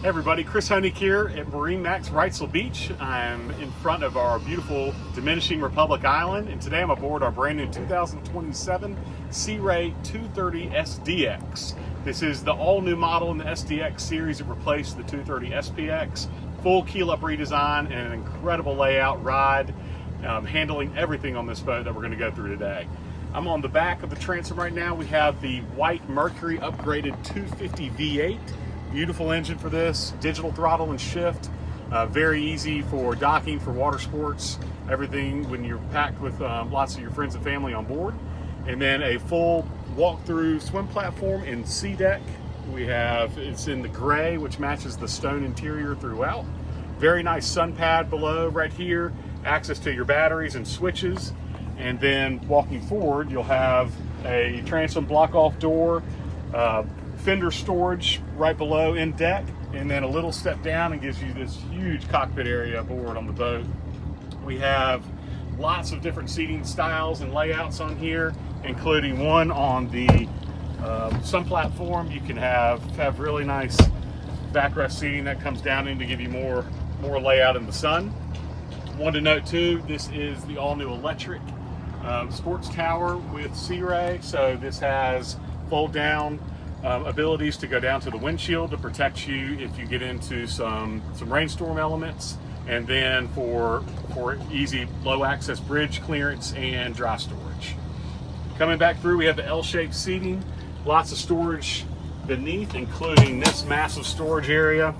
Hey everybody, Chris Honig here at MarineMax Wrightsville Beach. I'm in front of our beautiful Diminishing Republic Island, and today I'm aboard our brand new 2027 Sea Ray 230 SDX. This is the all-new model in the SDX series that replaced the 230 SPX. Full keel-up redesign and an incredible layout ride, handling everything on this boat that we're going to go through today. I'm on the back of the transom right now. We have the white Mercury upgraded 250 V8. Beautiful engine for this, digital throttle and shift, very easy for docking, for water sports, everything when you're packed with lots of your friends and family on board. And then a full walk-through swim platform in sea deck. It's in the gray, which matches the stone interior throughout. Very nice sun pad below right here, access to your batteries and switches. And then walking forward, you'll have a transom block-off door, fender storage right below in deck, and then a little step down and gives you this huge cockpit area aboard on the boat. We have lots of different seating styles and layouts on here, including one on the sun platform. You can have really nice backrest seating that comes down in to give you more layout in the sun. One to note too, this is the all-new electric sports tower with Sea Ray, so this has fold down abilities to go down to the windshield to protect you if you get into some rainstorm elements, and then for easy low access bridge clearance and dry storage. Coming back through, we have the L-shaped seating, lots of storage beneath, including this massive storage area.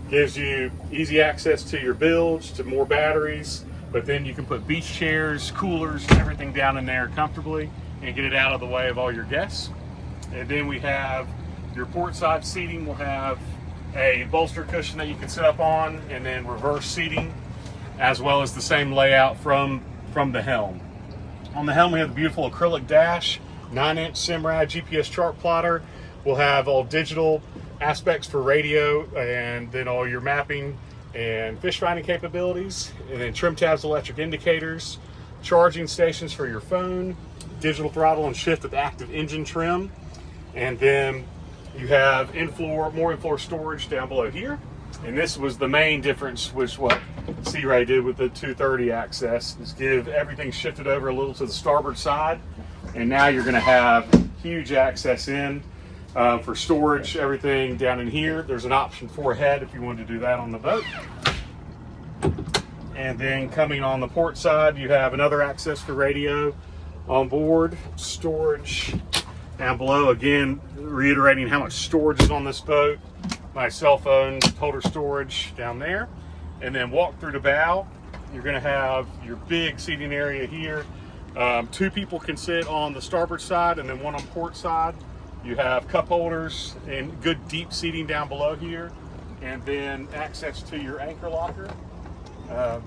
Gives you easy access to your bilge, to more batteries, but then you can put beach chairs, coolers, everything down in there comfortably and get it out of the way of all your guests. And then we have your port side seating. We'll have a bolster cushion that you can sit up on, and then reverse seating, as well as the same layout from the helm. On the helm, we have the beautiful acrylic dash, 9-inch Simrad GPS chart plotter. We'll have all digital aspects for radio, and then all your mapping and fish finding capabilities, and then trim tabs, electric indicators, charging stations for your phone, digital throttle and shift with active engine trim. And then you have more in-floor storage down below here. And this was the main difference, which what Sea Ray did with the 230 access, is give everything shifted over a little to the starboard side. And now you're gonna have huge access in for storage, everything down in here. There's an option for a head if you wanted to do that on the boat. And then coming on the port side, you have another access for radio on board, storage down below. Again, reiterating how much storage is on this boat. My cell phone holder storage down there. And then walk through the bow. You're gonna have your big seating area here. 2 people can sit on the starboard side and then 1 on port side. You have cup holders and good deep seating down below here. And then access to your anchor locker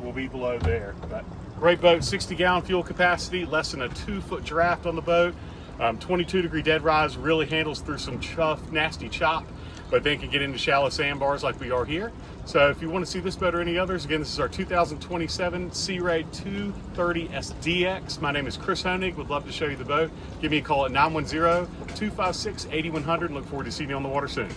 will be below there. But great boat, 60-gallon fuel capacity, less than a 2-foot draft on the boat. 22-degree dead rise, really handles through some nasty chop, but then can get into shallow sandbars like we are here. So if you want to see this boat or any others, again, this is our 2027 Sea Ray 230 SDX. My name is Chris Honig. Would love to show you the boat. Give me a call at 910-256-8100 and look forward to seeing you on the water soon.